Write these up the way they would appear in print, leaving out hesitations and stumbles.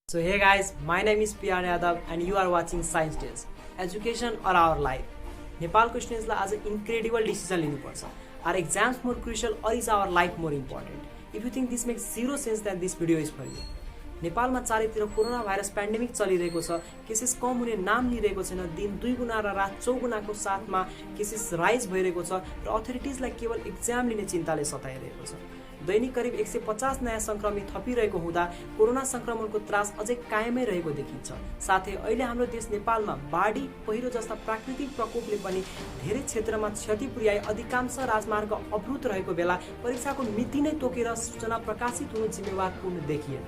So hey guys, my name is Yadav and you are watching Science Tales. Education or our life. Nepal students la as an incredible decision लिनु पर्छ. Are exams more crucial or is our life more important? If you think this makes zero sense, then this video is for you. नेपालमा चारैतिर corona virus pandemic चलिरहेको छ. Cases कम हुने नाम लिइरहेको छैन. दिन 2 गुना र रात 4 गुनाको साथमा केसेस राइज भइरहेको छ र अथोरिटीजलाई केवल एक्जाम लिने चिन्ताले सताइरहेको छ. दैनिक करिब 150 नयाँ संक्रमित थपिरहेको हुँदा कोरोना संक्रमणको त्रास अझै कायमै रहेको देखिन्छ. साथै अहिले हाम्रो देश नेपालमा बाढी, पहिरो जस्ता प्राकृतिक प्रकोपले पनि धेरै क्षेत्रमा क्षति पुर्याई अधिकांश राजमार्ग अवरुद्ध रहेको बेला परीक्षाको मिति नै तोकेर सूचना प्रकाशित हुनु जिम्मेवारपूर्ण देखिएन.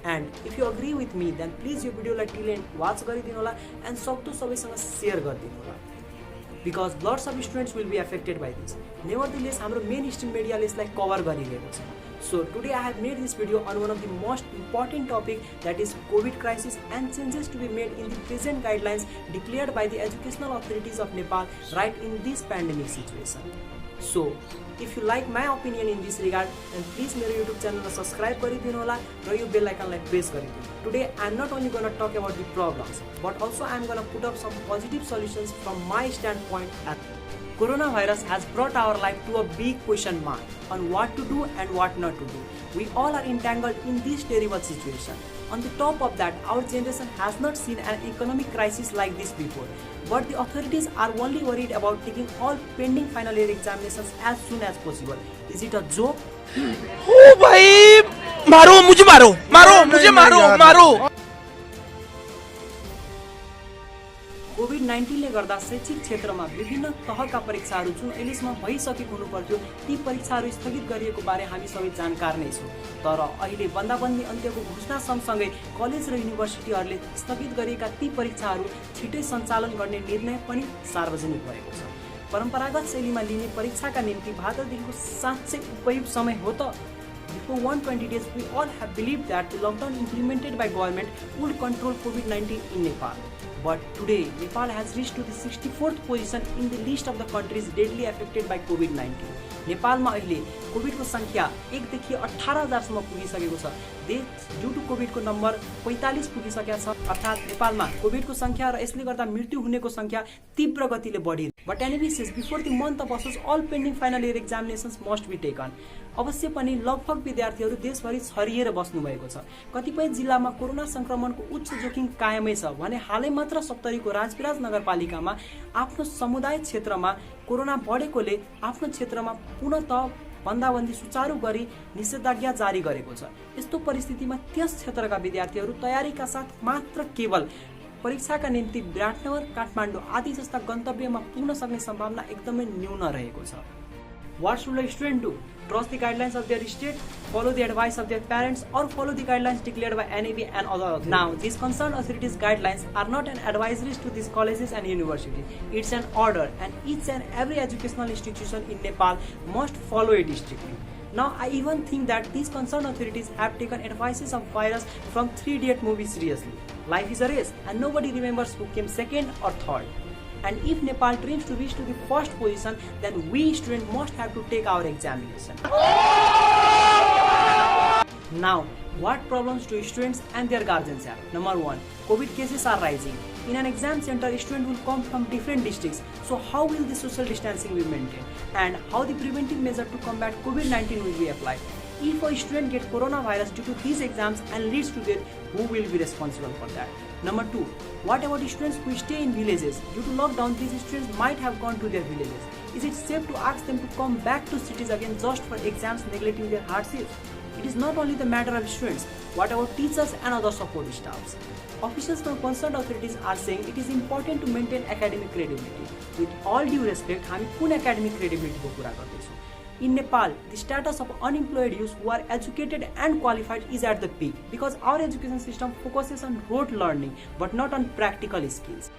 And if you agree with me, then please यो भिडियोलाई till end watch गरिदिनु होला and सक्दो सबैसँग शेयर गरिदिनु होला. Because lots of students will be affected by this. Nevertheless, हाम्रो main stream media ले यसलाई cover गरिरहेको छ. So today I have made this video on one of the most important topic, that is COVID crisis and changes to be made in the present guidelines declared by the educational authorities of Nepal right in this pandemic situation. So if you like my opinion in this regard, then please मेरो YouTube channel लाई subscribe गरिदिनु होला र यो bell icon लाई press गरिदिनु. Today I am not only going to talk about the problems, but also I am going to put up some positive solutions from my standpoint. Coronavirus has brought our life to a big question mark on what to do and what not to do. We all are entangled in this terrible situation. On the top of that, our generation has not seen an economic crisis like this before. But the authorities are only worried about taking all pending final year examinations as soon as possible. Is it a joke? Oh भाई, मारो मुझे मारो, मारो मुझे मारो, मारो. COVID-19 ले गर्दा शैक्षिक क्षेत्रमा विभिन्न तहका परीक्षाहरू जुन अहिलेसम्म भइसकेको हुनुपर्थ्यो ती परीक्षाहरू स्थगित गरिएको बारे हामी सबै जानकार नै छौं. तर अहिले बन्दाबन्दी अन्त्यको घोषणा सँगसँगै कलेज र युनिभर्सिटीहरूले स्थगित गरिएका ती परीक्षाहरू छिटै सञ्चालन गर्ने निर्णय पनि सार्वजनिक भएको छ. परम्परागत शैलीमा लिने परीक्षाका निम्ति भाद्रदेखिको साँच्चै उपयुक्त समय हो त. Before 120 days, we all have believed that the lockdown implemented by government would control COVID-19 in Nepal. But today, Nepal has reached to the 64th position in the list of the countries deadly affected by COVID-19. नेपालमा अहिले कोभिडको संख्या 1 देखि 18,000 सम्म पुगिसकेको छ. देश due to कोभिडको नम्बर 45 पुगिसकेको छ. अर्थात् नेपालमा कोभिडको संख्या र यसले गर्दा मृत्यु हुनेको संख्या तीव्र गतिले बढिरहेको छ. But analysis before the month of August, all pending final year examinations must be taken. अवश्य पनि लगभग विद्यार्थीहरू देशभरि छरिएर बस्नु भएको छ. कतिपय जिल्लामा कोरोना संक्रमणको उच्च जोखिम कायमै छ भने हालै मात्र सप्तरीको राजविराज नगरपालिकामा आफ्नो समुदाय क्षेत्रमा कोरोना बढेकोले आफ्नो क्षेत्रमा पुनः बन्दाबन्दी सुचारू गरी निषेधाज्ञा जारी गरेको छ. यस्तो परिस्थितिमा त्यस क्षेत्रका विद्यार्थीहरू तयारीका साथ मात्र केवल परीक्षाका निम्ति विराटनगर, काठमाडौँ आदि जस्ता गन्तव्यमा पुग्न सक्ने सम्भावना एकदमै न्यून रहेको छ. What should a student do? Trust the guidelines of their state, follow the advice of their parents, or follow the guidelines declared by NAB and others. Now, these concerned authorities' guidelines are not an advisory to these colleges and universities. It's an order, and each and every educational institution in Nepal must follow it strictly. Now, I even think that these concerned authorities have taken advices of virus from 3 Idiot movie seriously. Life is a race, and nobody remembers who came second or third. And if Nepal dreams to reach to the first position, then we students must have to take our examination. Now, what problems do students and their guardians have? Number 1, COVID cases are rising. In an exam center, students will come from different districts. So how will the social distancing be maintained? And how the preventive measure to combat COVID-19 will be applied? If a student gets coronavirus due to these exams and leads to death, who will be responsible for that? Number 2, what about students who stay in villages? Due to lockdown, these students might have gone to their villages. Is it safe to ask them to come back to cities again just for exams, neglecting their hardships? It is not only the matter of students. What about teachers and other support staffs? Officials from concerned authorities are saying it is important to maintain academic credibility. With all due respect, हामी कुन academic credibility को कुरा गर्दैछौँ? In Nepal, the status of unemployed youths who are educated and qualified is at the peak because our education system focuses on rote learning but not on practical skills.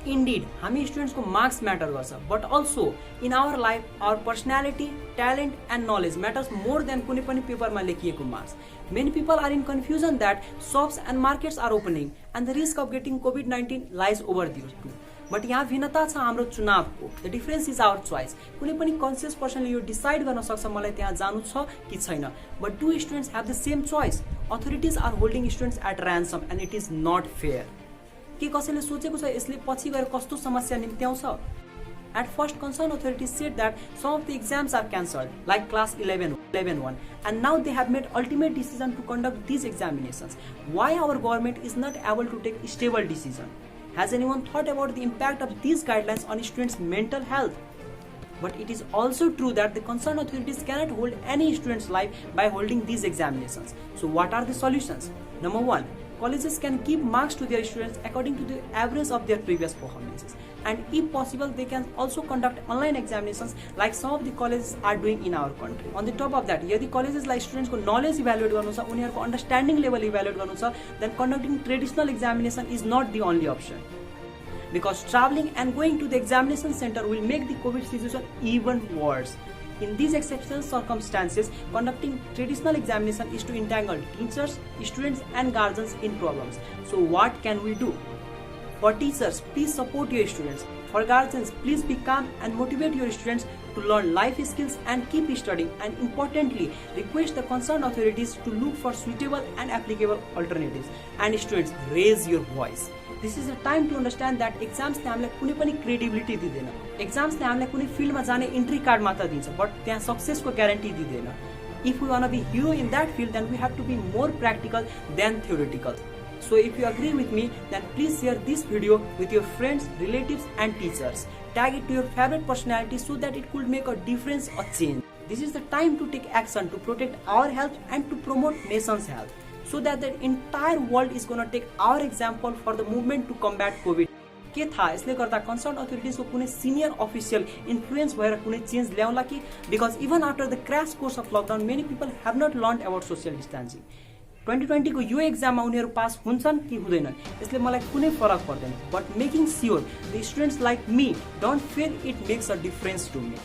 Indeed, हामी students को marks matter गर्छ, but also in our life, our personality, talent and knowledge matters more than कुनै पनि पेपरमा लेखिएको marks. Many people are in confusion that shops and markets are opening and the risk of getting COVID-19 lies over these two. But यहाँ भिन्नता छ हाम्रो चुनावको। The difference is our choice. कुनै पनि कन्सियस पर्सनले यो डिसाइड गर्न सक्छ मलाई त्यहाँ जानु छ कि छैन। But do students have the same choice? Authorities are holding students at ransom and it is not fair. के कसैले सोचेको छ यसले पछि गएर कस्तो समस्या निम्त्याउँछ? At first, concerned authorities said that some of the exams are cancelled, like class 11-1, and now they have made ultimate decision to conduct these examinations. Why our government is not able to take a stable decision? Has anyone thought about the impact of these guidelines on students' mental health? But it is also true that the concerned authorities cannot hold any student's life by holding these examinations. So what are the solutions? Number one, colleges can give marks to their students according to the average of their previous performances. And if possible, they can also conduct online examinations like some of the colleges are doing in our country. On the top of that, यदि colleges like students को knowledge evaluate गर्नु छ, उनीहरूको understanding level evaluate गर्नु छ, then conducting traditional examination is not the only option. Because traveling and going to the examination center will make the COVID situation even worse. In these exceptional circumstances, conducting traditional examination is to entangle teachers, students and guardians in problems. So what can we do? For teachers, please support your students. For guardians, please be calm and motivate your students to learn life skills and keep studying. And importantly, request the concerned authorities to look for suitable and applicable alternatives. And students, raise your voice. This is the time to understand that exams ने हामीलाई कुनै पनि credibility दिँदैन. Exams ने हामीलाई कुनै field मा जाने entry card मात्र दिन्छ, but त्यहाँ success को guarantee दिँदैन. If we want to be hero in that field, then we have to be more practical than theoretical. So if you agree with me, then please share this video with your friends, relatives and teachers. Tag it to your favorite personality so that it could make a difference or change. This is the time to take action to protect our health and to promote nation's health, so that the entire world is going to take our example for the movement to combat COVID. के थाहा यसले गर्दा concerned authorities को कुनै senior official influence भएर कुनै change ल्याउला कि? Because even after the crash course of lockdown, many people have not learned about social distancing. 2020 को यो एक्जाममा उनीहरू पास हुन्छन् कि हुँदैनन् यसले मलाई कुनै फरक पर्दैन. But making sure the students like me don't fail, it makes a difference to me.